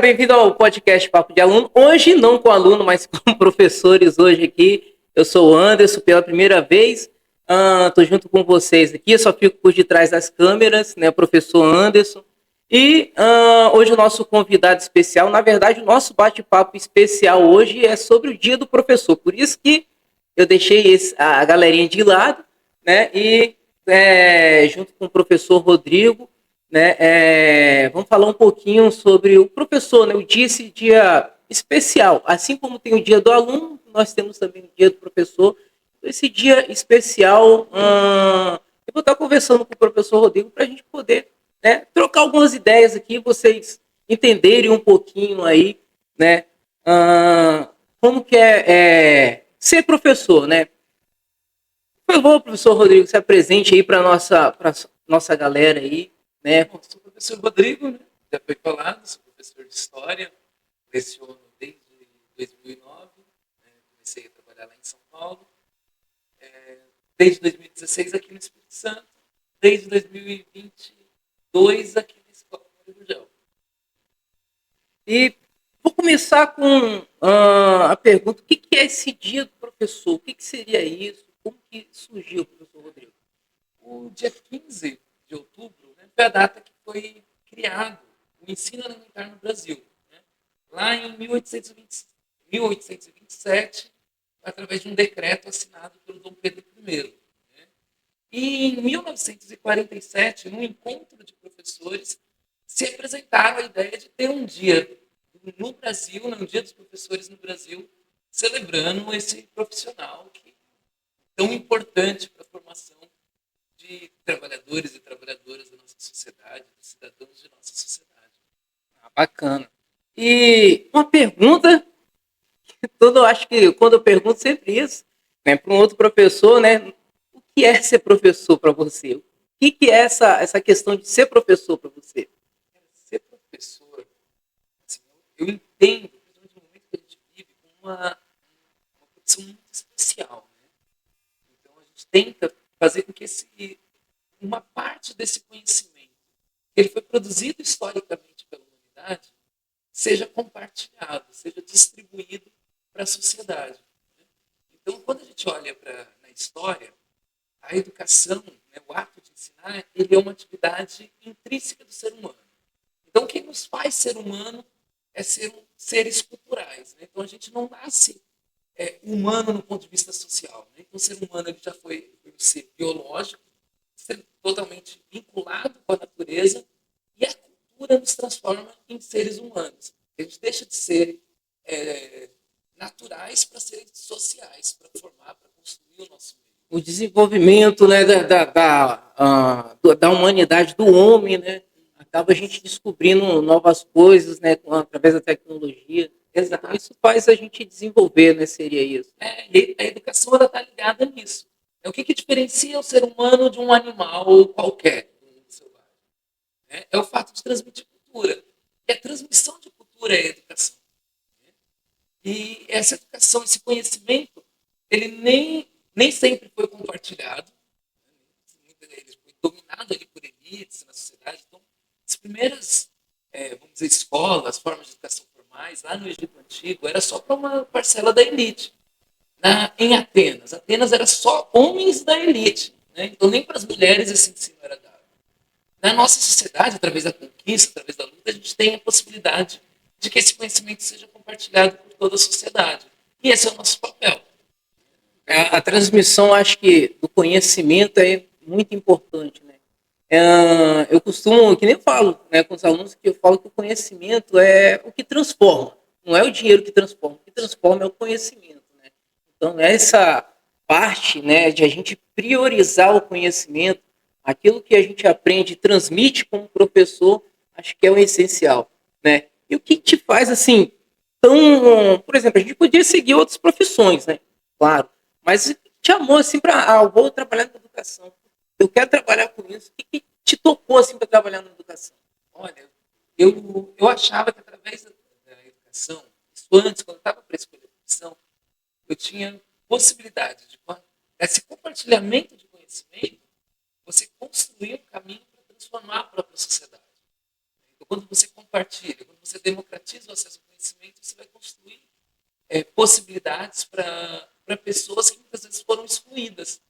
bem-vindo ao podcast Papo de Aluno. Hoje não com aluno, mas com professores hoje aqui. Eu sou o Anderson, pela primeira vez. Estou junto com vocês aqui, eu só fico por detrás das câmeras, né? O professor Anderson. E hoje o nosso convidado especial, na verdade, o nosso bate-papo especial hoje é sobre o Dia do Professor. Por isso que eu deixei a galerinha de lado, né? E junto com o professor Rodrigo, né? Vamos falar um pouquinho sobre o professor, né? O dia, esse dia especial. Assim como tem o dia do aluno, nós temos também o dia do professor. Esse dia especial, eu vou estar conversando com o professor Rodrigo para a gente poder, né, trocar algumas ideias aqui, vocês entenderem um pouquinho aí, né? Como que é ser professor, né? Por favor, professor Rodrigo, se apresente aí para nossa galera aí, né? Bom, sou o professor Rodrigo, né? Já foi falado, sou professor de História, leciono desde 2009, né? Comecei a trabalhar lá em São Paulo, desde 2016 aqui no Espírito Santo, desde 2022 aqui na Escola de Gurgel. E vou começar com a pergunta, o que é esse dia do professor? O que seria isso? Como que surgiu, professor Rodrigo? O dia 15 de outubro, né, foi a data que foi criado o ensino elementar no Brasil. Né? Lá em 1827, através de um decreto assinado pelo Dom Pedro I. Né? E em 1947, num encontro de professores, se apresentaram a ideia de ter um dia no Brasil, um dia dos professores no Brasil, celebrando esse profissional que é tão importante para a formação de trabalhadores e trabalhadoras da nossa sociedade, de cidadãos de nossa sociedade. Bacana. E uma pergunta, eu acho que quando eu pergunto sempre isso, né, para um outro professor, né, o que é ser professor para você? O que é essa questão de ser professor para você? Ser professor, assim, eu entendo, principalmente no momento que a gente vive, como uma profissão muito especial. Né? Então, a gente tenta fazer com que uma parte desse conhecimento, que ele foi produzido historicamente pela humanidade, seja compartilhado, seja distribuído para a sociedade. Né? Então, quando a gente olha na história, a educação, né, o ato de ensinar, ele é uma atividade intrínseca do ser humano. Então, o que nos faz ser humano é ser seres culturais. Né? Então, a gente não nasce humano no ponto de vista social. Né? Então, o ser humano ele já foi um ser biológico, ser totalmente vinculado com a natureza, e a cultura nos transforma em seres humanos. A gente deixa de ser naturais para ser sociais, para formar, para construir o nosso meio. O desenvolvimento, né, da humanidade, do homem, né, acaba a gente descobrindo novas coisas, né, através da tecnologia. Exato. Então, isso faz a gente desenvolver, né, seria isso. E a educação está ligada nisso. O que diferencia o ser humano de um animal qualquer? É o fato de transmitir cultura. E a transmissão de cultura é a educação. E essa educação, esse conhecimento, ele nem sempre foi compartilhado. Ele foi dominado ali por elites na sociedade. Então, as primeiras, vamos dizer, escolas, formas de educação formais, lá no Egito Antigo, era só para uma parcela da elite. Em Atenas era só homens da elite. Né? Então, nem para as mulheres esse ensino era dado. Na nossa sociedade, através da conquista, através da luta, a gente tem a possibilidade de que esse conhecimento seja compartilhado por toda a sociedade. E esse é o nosso papel. A transmissão, acho que, do conhecimento é muito importante, né? Eu costumo, que nem eu falo, né, com os alunos, que eu falo que o conhecimento é o que transforma, não é o dinheiro que transforma, o que transforma é o conhecimento, né? Então, essa parte, né, de a gente priorizar o conhecimento, aquilo que a gente aprende e transmite como professor, acho que é o essencial, né? E o que te faz, assim, tão... Por exemplo, a gente podia seguir outras profissões, né? Claro, mas te amou, assim, para... eu vou trabalhar na educação. Eu quero trabalhar com isso. O que te tocou, assim, para trabalhar na educação? Olha, eu achava que através da educação, isso antes, quando eu estava para escolher a profissão, eu tinha possibilidade de, esse compartilhamento de conhecimento, você construir um caminho para transformar a própria sociedade. Então, quando você compartilha, quando você você democratiza o acesso ao conhecimento, você vai construir possibilidades para pessoas que muitas vezes foram excluídas,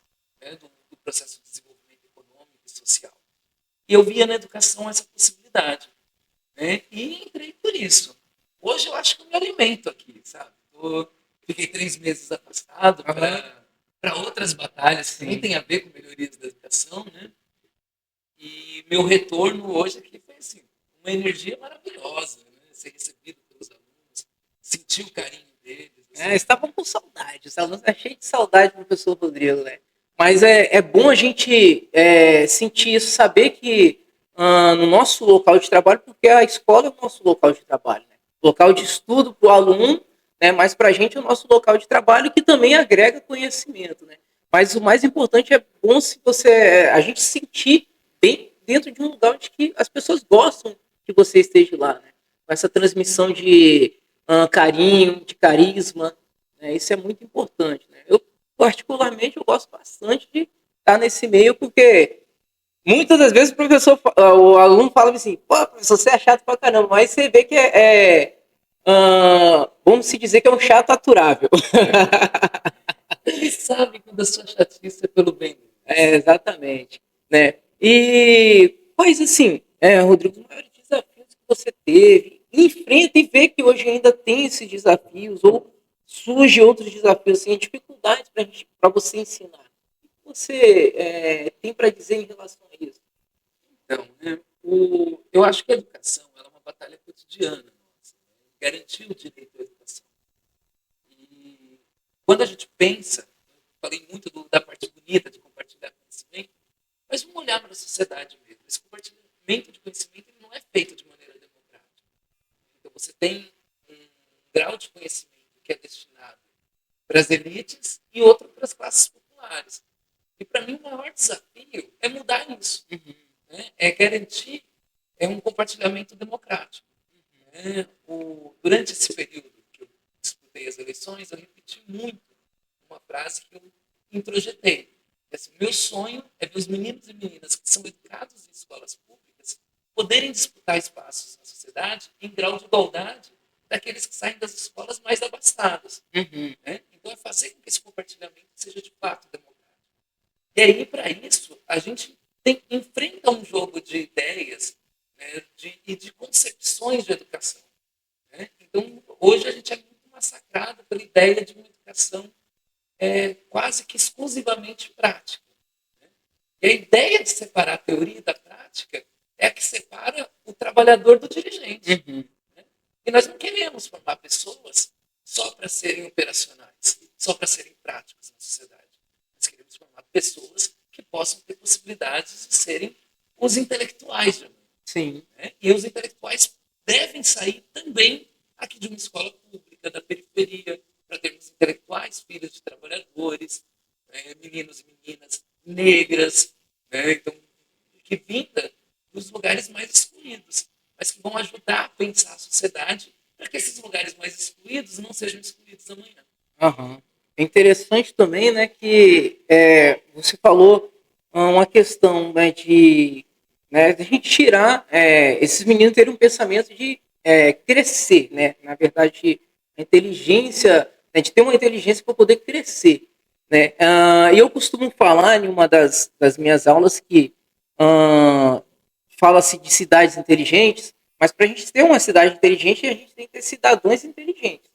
né, do processo de desenvolvimento econômico e social. E eu via na educação essa possibilidade, né? E entrei por isso. Hoje eu acho que eu me alimento aqui, sabe? Fiquei 3 meses afastado para outras batalhas que também têm a ver com melhorias da educação, né? E meu retorno hoje aqui foi assim, uma energia maravilhosa, né? Ser recebido pelos alunos, sentir o carinho deles. Assim. Estavam com saudade, os alunos é cheio de saudade do professor Rodrigo, né? Mas é bom a gente sentir isso, saber que no nosso local de trabalho, porque a escola é o nosso local de trabalho, né? Local de estudo para o aluno, né? Mas para a gente é o nosso local de trabalho que também agrega conhecimento, né? Mas o mais importante é bom se a gente sentir bem dentro de um lugar onde que as pessoas gostam que você esteja lá, né? Com essa transmissão de carinho, de carisma, né? Isso é muito importante, né? Eu, particularmente, eu gosto bastante de estar nesse meio, porque muitas das vezes o aluno fala assim, pô, professor, você é chato pra caramba, mas você vê que vamos se dizer que é um chato aturável. Ele sabe quando a sua chatice é pelo bem. Exatamente, né? E, pois assim, Rodrigo, os maiores desafios que você teve, enfrenta e vê que hoje ainda tem esses desafios, ou surge outros desafios, assim, dificuldades para você ensinar. O que você tem para dizer em relação a isso? Então, né, eu acho que a educação ela é uma batalha cotidiana nossa, né? Garantir o direito à educação. E quando a gente pensa, falei muito da parte bonita de compartilhar conhecimento, mas vamos olhar para a sociedade mesmo. Esse compartilhamento de conhecimento ele não é feito de maneira democrática. Então, você tem um grau de conhecimento que é destinado para as elites e outro para as classes populares. E, para mim, o maior desafio é mudar isso. Né? É garantir um compartilhamento democrático. Né? Durante esse período que eu disputei as eleições, eu repeti muito uma frase que eu introjetei. Assim, meu sonho é ver os meninos e meninas que são educados em escolas públicas poderem disputar espaços na sociedade em grau de igualdade daqueles que saem das escolas mais abastadas. Né? Então, é fazer com que esse compartilhamento seja de fato democrático. E aí, para isso, a gente enfrenta um jogo de ideias, né, e de concepções de educação. Né? Então, hoje a gente é muito massacrado pela ideia de uma educação quase que exclusivamente prática. Né? E a ideia de separar a teoria da prática é a que separa o trabalhador do dirigente. Né? E nós não queremos formar pessoas só para serem operacionais, só para serem práticos na sociedade. Nós queremos formar pessoas que possam ter possibilidades de serem os intelectuais. Sim. Né? E os intelectuais devem sair também aqui de uma escola pública, da periferia, para termos intelectuais, filhos de trabalhadores, meninos e meninas negras, né? Então, que vinda dos lugares mais excluídos, mas que vão ajudar a pensar a sociedade para que esses lugares mais excluídos não sejam excluídos amanhã. Uhum. É interessante também, né, que você falou uma questão, né, de a gente tirar esses meninos terem um pensamento de crescer, né? Na verdade, a inteligência, né, de ter uma inteligência para poder crescer, né? E eu costumo falar em uma das minhas aulas que fala-se de cidades inteligentes, mas para a gente ter uma cidade inteligente, a gente tem que ter cidadãos inteligentes.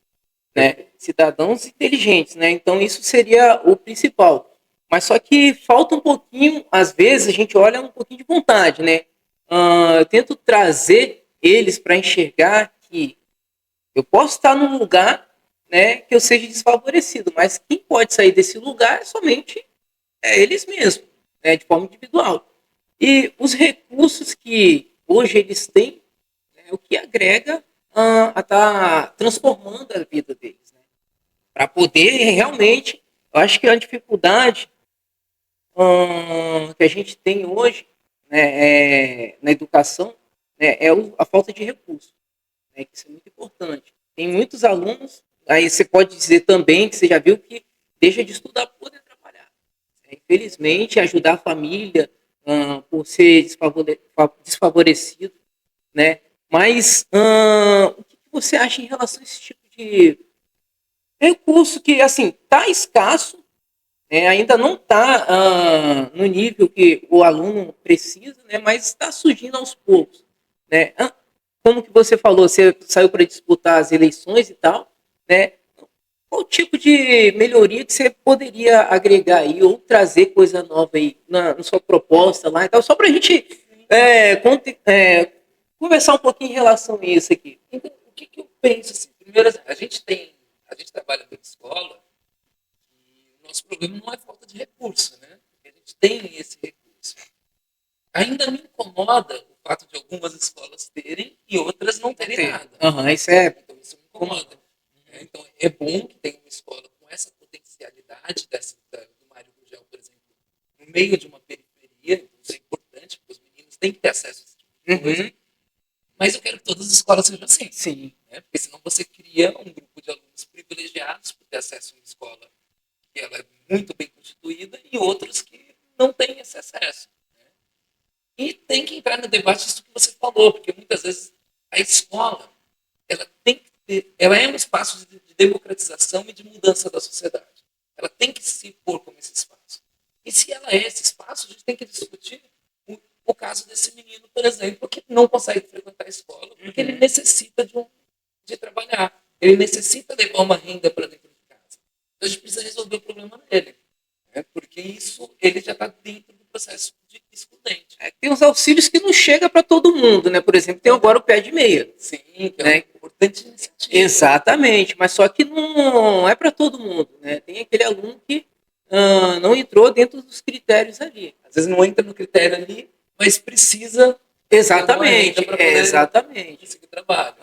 Né, cidadãos inteligentes, né? Então isso seria o principal. Mas só que falta um pouquinho, às vezes a gente olha um pouquinho de vontade, né? Eu tento trazer eles para enxergar que eu posso estar num lugar, né, que eu seja desfavorecido, mas quem pode sair desse lugar é somente eles mesmos, né, de forma individual. E os recursos que hoje eles têm, né, o que agrega a estar transformando a vida deles, né? Para poder realmente, eu acho que a dificuldade que a gente tem hoje, né, na educação, né, a falta de recursos, né, que isso é muito importante. Tem muitos alunos, aí você pode dizer também que você já viu que deixa de estudar para poder trabalhar. Infelizmente, ajudar a família por ser desfavorecido, né? Mas o que você acha em relação a esse tipo de recurso que, assim, está escasso, né, ainda não está no nível que o aluno precisa, né, mas está surgindo aos poucos, né? Como que você falou, você saiu para disputar as eleições e tal, né? Qual tipo de melhoria que você poderia agregar aí ou trazer coisa nova aí na sua proposta lá e tal, só para a gente conversar um pouquinho em relação a isso aqui. Então, o que eu penso assim? Primeiro, a gente trabalha com escola e o nosso problema não é falta de recurso, né? Porque a gente tem esse recurso. Ainda me incomoda o fato de algumas escolas terem e outras não terem nada. Isso é. Então, isso me incomoda. Então, é bom que tenha uma escola com essa potencialidade do Mário Gurgel, por exemplo, no meio de uma periferia. Então, isso é importante, porque os meninos têm que ter acesso a esse tipo de coisa. Mas eu quero que todas as escolas sejam assim. Sim. Né? Porque senão você cria um grupo de alunos privilegiados por ter acesso a uma escola que ela é muito bem constituída e outros que não têm esse acesso. Né? E tem que entrar no debate disso que você falou, porque muitas vezes a escola ela tem que ter, ela é um espaço de democratização e de mudança da sociedade. Ela tem que se impor como esse espaço. E se ela é esse espaço, a gente tem que discutir o caso desse menino, por exemplo, que não consegue frequentar a escola porque ele necessita de trabalhar. Ele necessita levar uma renda para dentro de casa. Então a gente precisa resolver o problema dele. Né? Porque isso ele já está dentro do processo de excludente. Tem os auxílios que não chega para todo mundo, né? Por exemplo, tem agora o pé de meia. Sim, que é né? uma importante iniciativa. Exatamente, mas só que não é para todo mundo, né? Tem aquele aluno que não entrou dentro dos critérios ali. Às vezes não entra no critério ali, mas precisa exatamente para poder exatamente conseguir trabalho.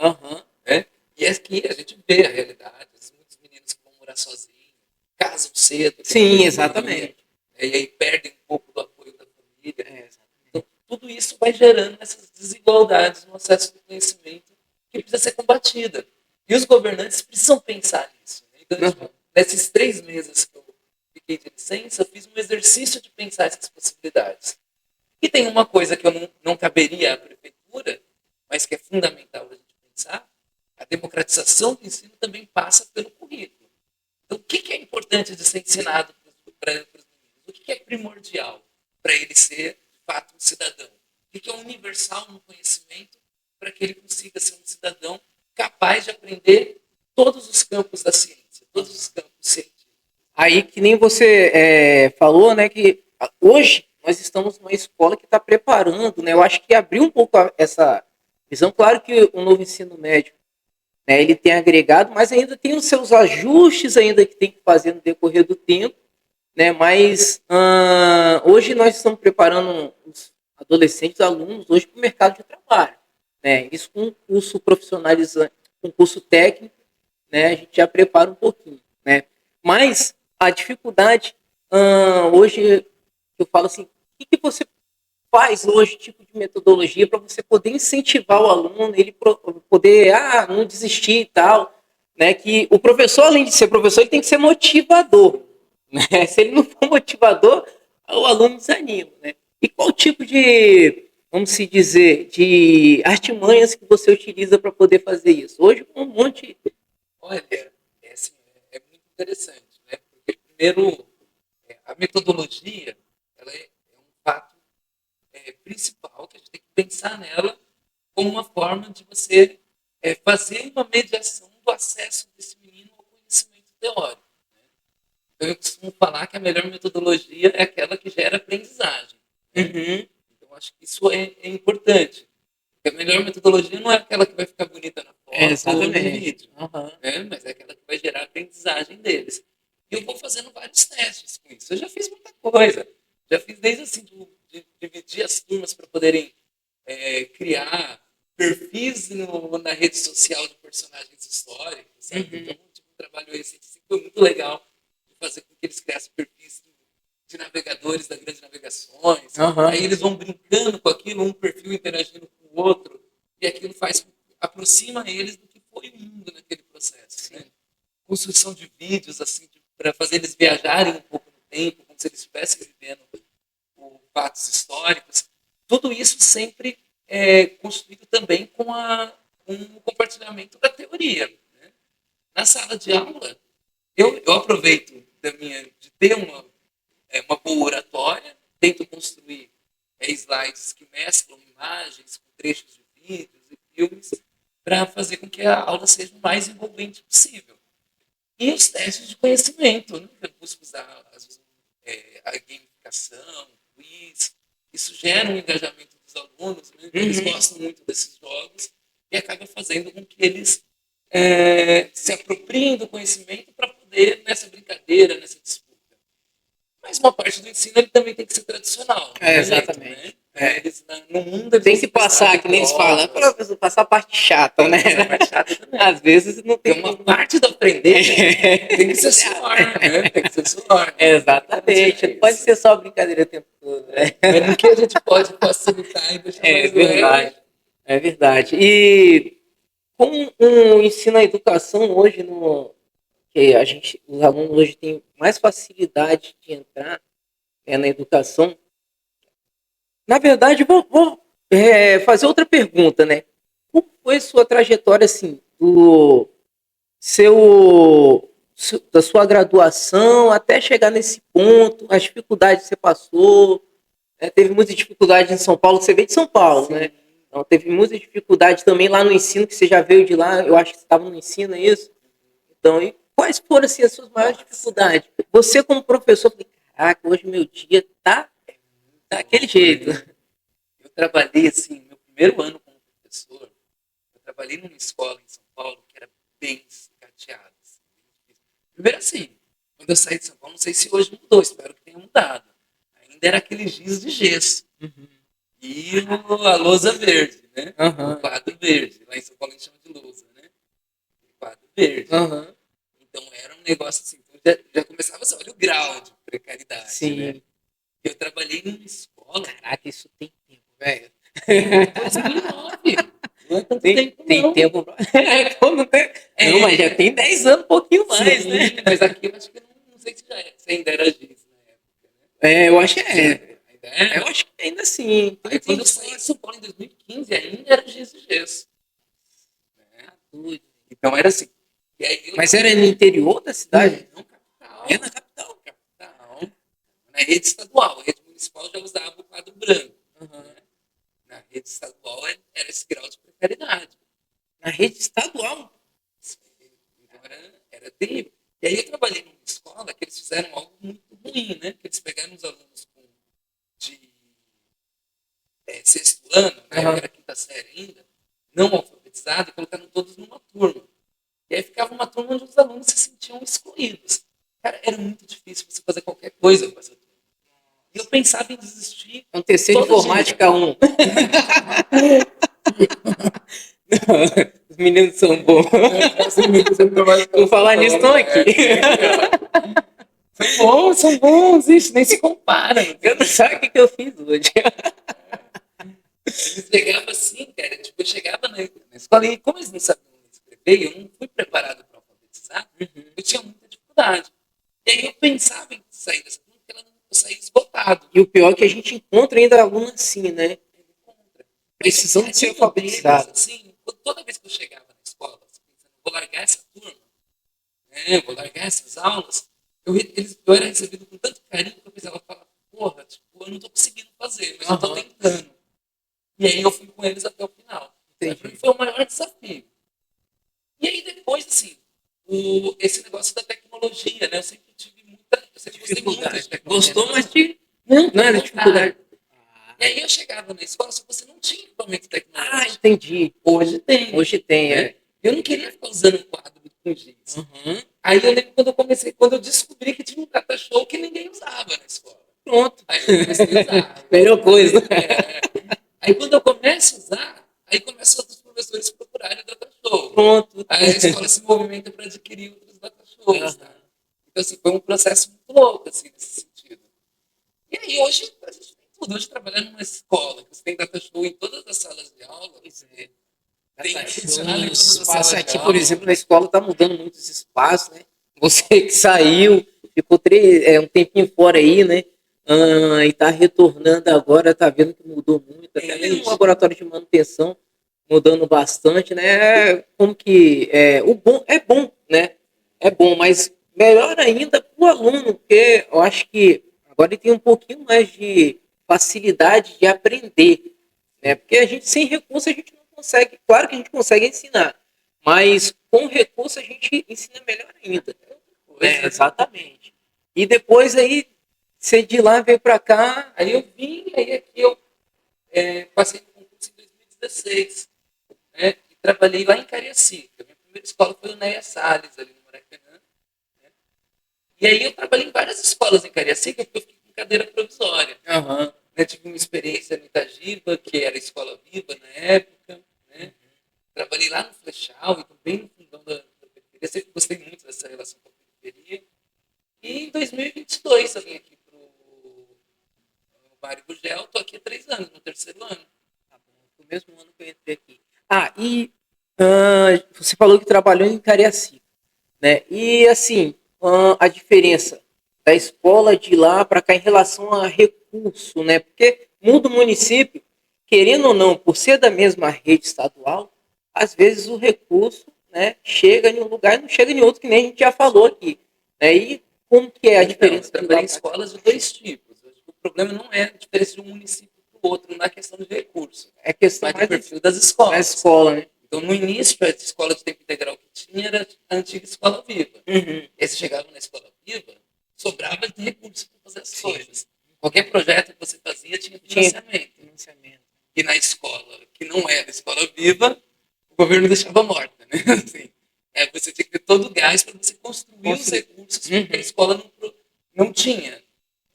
Né? E aqui a gente vê a realidade, muitos meninos que vão morar sozinhos, casam cedo. Sim, exatamente. E aí perdem um pouco do apoio da família. Então, tudo isso vai gerando essas desigualdades no acesso do conhecimento que precisa ser combatida. E os governantes precisam pensar nisso. Né? Então, nesses 3 meses que eu fiquei de licença, eu fiz um exercício de pensar essas possibilidades. E tem uma coisa que eu não caberia à prefeitura, mas que é fundamental a gente pensar, a democratização do ensino também passa pelo currículo. Então, o que é importante de ser ensinado para os meninos? O que é primordial para ele ser, de fato, um cidadão? O que é universal no conhecimento para que ele consiga ser um cidadão capaz de aprender todos os campos da ciência, todos os campos científicos? Aí, que nem você falou, né, que hoje nós estamos numa escola que está preparando, né, eu acho que abriu um pouco essa visão. Claro que o novo ensino médio, né, ele tem agregado, mas ainda tem os seus ajustes ainda que tem que fazer no decorrer do tempo, né, mas hoje nós estamos preparando os adolescentes, alunos, hoje para o mercado de trabalho, né, isso com um curso profissionalizante, com um curso técnico, né, a gente já prepara um pouquinho, né, mas a dificuldade hoje, eu falo assim, o que você faz hoje, tipo de metodologia para você poder incentivar o aluno, ele poder não desistir e tal, né? Que o professor, além de ser professor, ele tem que ser motivador, né? Se ele não for motivador, o aluno desanima, né? E qual tipo de, vamos se dizer, de artimanhas que você utiliza para poder fazer isso? Hoje, um monte. Olha, assim, é muito interessante, né? Porque, primeiro, a metodologia ela é um fato principal que a gente tem que pensar nela como uma forma de você fazer uma mediação do acesso desse menino ao conhecimento teórico. Né? Então, eu costumo falar que a melhor metodologia é aquela que gera aprendizagem. Né? Então, acho que isso é importante. Porque a melhor metodologia não é aquela que vai ficar bonita na foto ou no vídeo, né? Mas é aquela que vai gerar a aprendizagem deles. E eu vou fazendo vários testes com isso. Eu já fiz muita coisa. Já fiz desde assim, de dividir as turmas para poderem criar perfis na rede social de personagens históricos. Sabe? Então, tipo, um trabalho esse assim, foi muito legal de fazer com que eles criassem perfis de navegadores da Grandes Navegações. Aí eles vão brincando com aquilo, um perfil interagindo com o outro, e aquilo aproxima eles do que foi o mundo naquele processo. Né? Construção de vídeos assim, para fazer eles viajarem um pouco no tempo, como se eles estivessem vivendo fatos históricos. Tudo isso sempre é construído também com o compartilhamento da teoria. Né? Na sala de aula, eu aproveito de ter uma boa oratória, tento construir slides que mesclam imagens com trechos de vídeos e filmes para fazer com que a aula seja o mais envolvente possível. E os testes de conhecimento, né? Eu busco usar a gamificação, o quiz, isso gera um engajamento dos alunos, né? Eles gostam muito desses jogos e acaba fazendo com que eles se apropriem do conhecimento para poder, nessa brincadeira, nessa disputa. Mas uma parte do ensino ele também tem que ser tradicional. Exatamente. Jeito, né? Eles, no mundo, eles tem que passar, que nem eles falam, passar a parte chata, né? A parte chata também. Às vezes não tem. Uma parte do aprender tem que ser suor, né? Tem que ser suor. Exatamente. Não pode ser só brincadeira o tempo todo. Né? Mas no que a gente pode facilitar e deixar mais verdade. leve. É verdade. E com o ensino à educação hoje, que os alunos hoje têm mais facilidade de entrar na educação. Na verdade, vou fazer outra pergunta, né? Como foi sua trajetória, assim, da sua graduação até chegar nesse ponto, as dificuldades que você passou, né? Teve muita dificuldade em São Paulo, você veio de São Paulo, né? Então, teve muita dificuldade também lá no ensino, que você já veio de lá, eu acho que você estava no ensino, é isso? Então, e quais foram, assim, as suas maiores dificuldades? Você, como professor, falei, caraca, hoje meu dia tá daquele jeito. Eu trabalhei, assim, meu primeiro ano como professor, eu trabalhei numa escola em São Paulo que era bem escateada. Assim, primeiro, assim, quando eu saí de São Paulo, não sei se hoje mudou, espero que tenha mudado. Ainda era aquele giz de gesso. E a lousa verde, né? O quadro verde. Lá em São Paulo a gente chama de lousa, né? O quadro verde. Então era um negócio assim, já começava assim, olha o grau de precariedade. Sim. Né? Eu trabalhei numa escola. Caraca, isso tem tempo, velho. 2009. Não é tanto tempo, tem não. tempo. Não, mas já tem 10 anos, um pouquinho mais, sim, né? Mas aqui eu acho que não sei se ainda era giz na época. Né? Eu acho que é. Ainda era? Eu acho que ainda sim. Aí quando eu saí de São Paulo em 2015, ainda era giz de gesso. Né? Então era assim. E aí mas era no interior da cidade? Não, capital. É na capital. Na rede estadual. A rede municipal já usava o quadro branco. Né? Na rede estadual era esse grau de precariedade. Na rede estadual? Então era terrível. E aí eu trabalhei numa escola que eles fizeram algo muito ruim, né? Que eles pegaram os alunos de sexto ano, né? Que era quinta série ainda, não alfabetizado, e colocaram todos numa turma. E aí ficava uma turma onde os alunos se sentiam excluídos. Cara, era muito difícil você fazer qualquer coisa com essa turma. E eu pensava em desistir. Um terceiro de informática 1. Os meninos são bons. Vou falar nisso, estão aqui. São bons, isso nem se compara. Eu não sei o que eu fiz hoje. Eles pegavam assim, cara, tipo, eu chegava na escola e como eles não sabiam escrever, eu não fui preparado para alfabetizar, eu tinha muita dificuldade. E aí eu pensava em sair dessa turma, porque eu saía esgotado. E o pior é que a gente encontra ainda aluno assim, né? Precisando de ser alfabetizado. Assim, toda vez que eu chegava na escola, pensando, vou largar essa turma, né, vou largar essas aulas, eu era recebido com tanto carinho que eu pensava, porra, tipo, eu não estou conseguindo fazer, mas eu estou tentando. E aí eu fui com eles até o final. Para mim foi o maior desafio. E aí depois, assim, esse negócio da tecnologia, né? Eu sempre tive gostei muito de tecnologia. Gostou, mas não era dificuldade. E aí eu chegava na escola, só que você não tinha equipamento tecnológico. Ah, entendi. Hoje tem. Hoje tem, né? Eu não queria ficar usando quadro com giz. Aí eu lembro quando eu descobri que tinha um data show que ninguém usava na escola. Pronto. Aí eu comecei a usar. Melhor coisa. Aí quando eu começo a usar, aí começam outros professores procurarem o data show. Pronto. Aí a escola se movimenta para adquirir outros data shows. Tá? Então, assim, foi um processo muito louco, assim, nesse sentido. E aí hoje a gente tem tudo. Hoje trabalhando numa escola, que você tem data show em todas as salas de aula. Tem ar-condicionado em todas as salas de aqui, aula. por exemplo, na escola está mudando muitos espaços, né? Você que saiu, ficou um tempinho fora aí, né? E está retornando agora, está vendo que mudou muito. Até mesmo no laboratório de manutenção, mudando bastante, né? Como que é bom, né? É bom, mas melhor ainda para o aluno, porque eu acho que agora ele tem um pouquinho mais de facilidade de aprender, né? Porque a gente sem recurso a gente não consegue, claro que a gente consegue ensinar, mas com recurso a gente ensina melhor ainda, né? Exatamente. E depois aí você de lá veio para cá, Aí eu vim, aí aqui eu passei no concurso em 2016, né? E trabalhei lá em Cariacica. Minha primeira escola foi o Neia Salles, ali no Maracanã. Né? E aí eu trabalhei em várias escolas em Cariacica, porque eu fiquei com cadeira provisória. uhum. Né? Tive uma experiência no Itagiba, que era a escola viva na época. Né? Trabalhei lá no Flechal, então bem no fundão da periferia. Sempre gostei muito dessa relação com a periferia. E em 2022 eu vim aqui para o Mário Gugel, estou aqui há 3 anos, no terceiro ano. Tá bom, foi o mesmo ano que eu entrei aqui. Você falou que trabalhou em Cariacica, né? E assim, a diferença da escola de lá para cá em relação a recurso, né? Porque muda o município, querendo ou não, por ser da mesma rede estadual, às vezes o recurso, né, chega em um lugar e não chega em outro, que nem a gente já falou aqui, né? E como que é a Então, diferença eu de trabalhei lá em para cá? escolas de dois tipos. O problema não é a diferença de um município para o outro na questão de recurso, É questão mas do mais perfil das da escolas. escola, né? Então, no início, a escola de tempo integral que tinha era a antiga escola viva. Uhum. Aí você chegava na escola viva, sobrava de recursos para fazer as Sim. coisas. Qualquer projeto que você fazia tinha financiamento. E na escola que não era escola viva, o governo deixava morta. Né? Assim, você tinha que ter todo o gás para você construir os recursos, porque a escola não tinha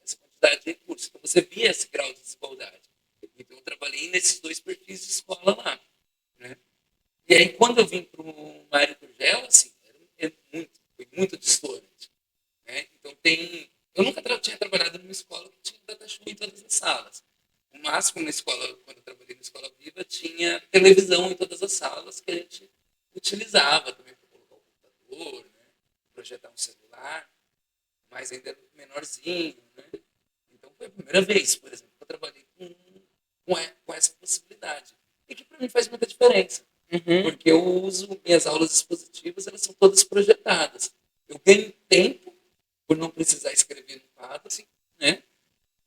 essa quantidade de recursos. Então você via esse grau de desigualdade. Então eu trabalhei nesses dois perfis de escola lá. Né? E aí quando eu vim para o Mário Gurgel, assim, foi muito distante. Né? Então eu nunca tinha trabalhado numa escola que tinha data show em todas as salas. O máximo na escola, quando eu trabalhei na escola viva, tinha televisão em todas as salas que a gente utilizava também para colocar o computador, né? Projetar um celular, mas ainda era menorzinho. Né? Então foi a primeira vez, por exemplo, que eu trabalhei com essa possibilidade. E que para mim faz muita diferença. Uhum. Porque eu uso minhas aulas expositivas, elas são todas projetadas. Eu ganho tempo por não precisar escrever no quadro, assim, né?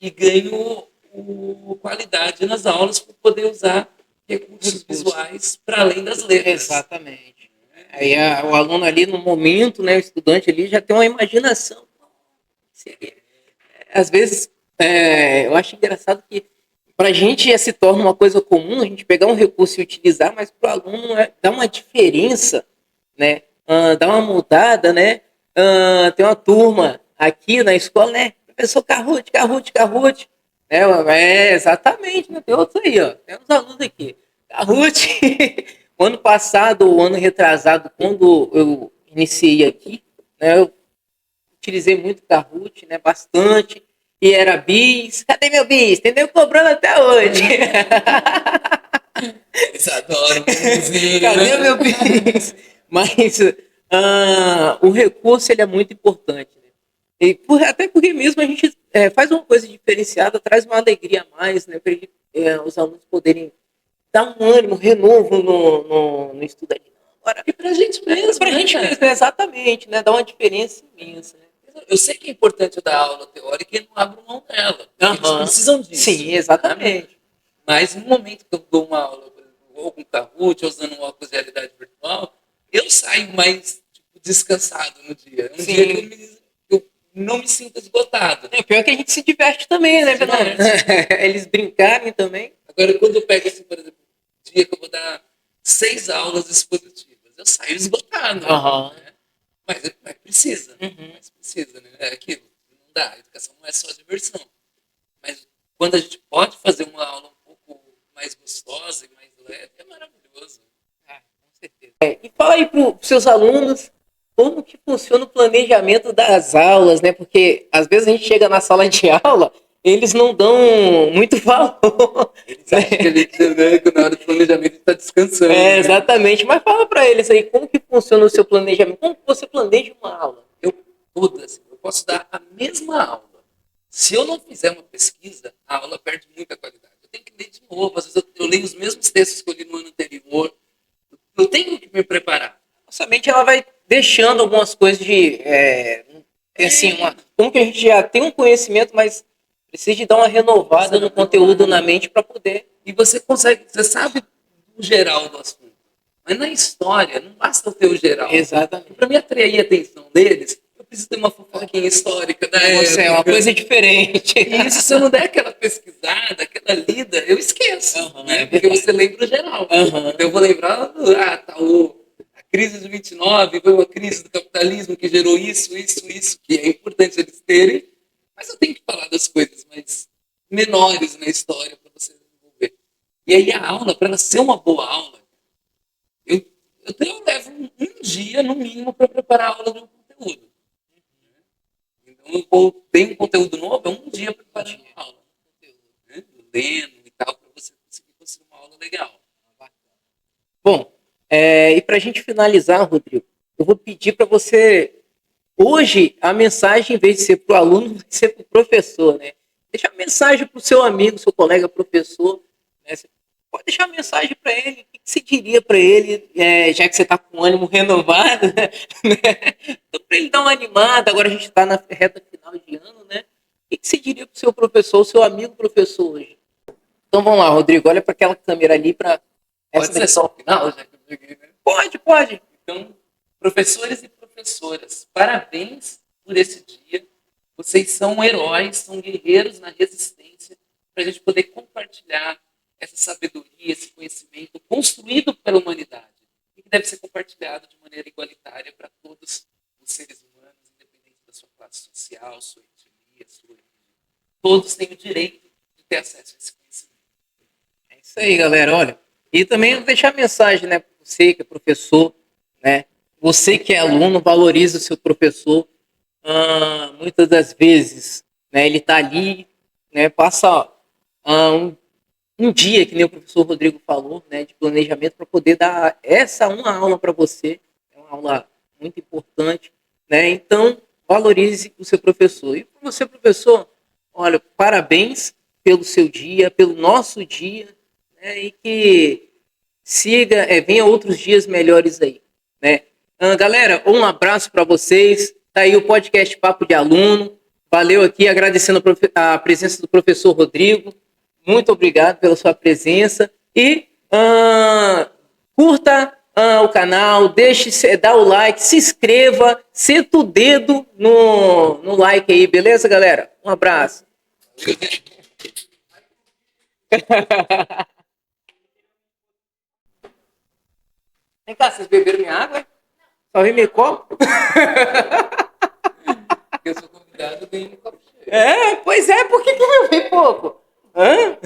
E ganho qualidade nas aulas por poder usar recursos visuais para além das letras. Exatamente. Aí o aluno ali no momento, né, o estudante ali já tem uma imaginação. Às vezes, eu acho engraçado que para a gente se torna uma coisa comum a gente pegar um recurso e utilizar, mas para o aluno dá uma diferença, né? Dá uma mudada, né? Tem uma turma aqui na escola, né? Professor Carruth, Carruth, Carruth. Exatamente, né? Tem outros aí, ó. Tem uns alunos aqui. Carruth, o ano passado, o ano retrasado, quando eu iniciei aqui, né? Eu utilizei muito Kahoot, né? Bastante. E era bis. Cadê meu bis? Entendeu? Cobrando até hoje. Eles adoram o Cadê meu bis? Mas o recurso ele é muito importante. Né? Até porque mesmo a gente faz uma coisa diferenciada, traz uma alegria a mais, né? Para os alunos poderem dar um ânimo, renovo no estudo ali. Agora, e para a gente mesmo. Para a gente mesmo, exatamente, né? Dá uma diferença imensa. Né? Eu sei que é importante eu dar aula teórica e não abro mão dela. Eles precisam disso. Sim, exatamente. Né? Mas no momento que eu dou uma aula, por exemplo, ou com Kahoot, ou usando um óculos de realidade virtual, eu saio mais descansado no dia. Um dia que eu não me sinto esgotado. Pior que a gente se diverte também, né, Fernando? Eles brincarem também. Agora, quando eu pego, assim, por exemplo, dia que eu vou dar 6 aulas expositivas, eu saio esgotado. Né? Mas precisa. Mas precisa, né? É aquilo. Não dá. A educação não é só diversão. Mas quando a gente pode fazer uma aula um pouco mais gostosa e mais leve, é maravilhoso. Com certeza. E fala aí para os seus alunos como que funciona o planejamento das aulas, né? Porque às vezes a gente chega na sala de aula, eles não dão muito valor. Eles acham que a gente, na hora do planejamento, está descansando. Exatamente. Mas fala para eles aí como que funciona o seu planejamento. Como que você planeja uma aula? Eu posso dar a mesma aula. Se eu não fizer uma pesquisa, a aula perde muita qualidade. Eu tenho que ler de novo. Às vezes eu leio os mesmos textos que eu li no ano anterior. Eu tenho que me preparar. Nossa mente ela vai deixando algumas coisas de. Assim, como que a gente já tem um conhecimento, mas precisa de dar uma renovada no conteúdo na mente para poder. E você consegue, você sabe o geral do assunto. Mas na história, não basta eu ter o geral. Exatamente. Para me atrair a atenção deles, eu preciso ter uma fofoquinha histórica da Você é uma coisa diferente. E isso, se eu não der aquela pesquisada, aquela lida, eu esqueço, né? Porque você lembra o geral. Então eu vou lembrar, a crise de 29 foi uma crise do capitalismo que gerou isso, que é importante eles terem, mas eu tenho que falar das coisas mais menores na história para você desenvolver. E aí a aula, para ela ser uma boa aula, eu levo um dia, no mínimo, para preparar a aula de um conteúdo. Então, tem um conteúdo novo, é um dia preparando a aula. Né? Lendo e tal, para você conseguir construir uma aula legal. Bom, e para a gente finalizar, Rodrigo, eu vou pedir para você, hoje, a mensagem, em vez de ser para o aluno, vai ser para o professor, né? Deixa a mensagem para o seu amigo, seu colega professor, né? Você pode deixar uma mensagem para ele, o que você diria para ele, já que você está com o ânimo renovado, né? Então, para ele dar uma animada, agora a gente está na reta final de ano, né? O que você diria para o seu professor, o seu amigo professor hoje? Então vamos lá, Rodrigo, olha para aquela câmera ali para... Pode ser só o final, já que eu cheguei, né? Pode. Então, professores e professoras, parabéns por esse dia. Vocês são heróis, são guerreiros na resistência para a gente poder compartilhar essa sabedoria, esse conhecimento construído pela humanidade e que deve ser compartilhado de maneira igualitária para todos os seres humanos, independente da sua classe social, sua etnia, sua origem. Todos têm o direito de ter acesso a esse conhecimento. É isso aí, galera. Olha, e também deixar a mensagem, né, para você que é professor, né, você que é aluno, valorize o seu professor. Muitas das vezes, né, ele está ali, né, passa um dia, que nem o professor Rodrigo falou, né, de planejamento para poder dar uma aula para você. É uma aula muito importante, né? Então, valorize o seu professor. E para você, professor, olha, parabéns pelo seu dia, pelo nosso dia, né, e que venha outros dias melhores aí, né? Galera, um abraço para vocês. Tá aí o podcast Papo de Aluno. Valeu aqui, agradecendo a presença do professor Rodrigo. Muito obrigado pela sua presença. E curta o canal, dá o like, se inscreva, senta o dedo no like aí, beleza, galera? Um abraço. Vem cá, vocês beberam minha água? Só vi meu copo? Eu sou convidado, eu ganhei um copo cheio. Pois é, por que eu bebi pouco? Hã?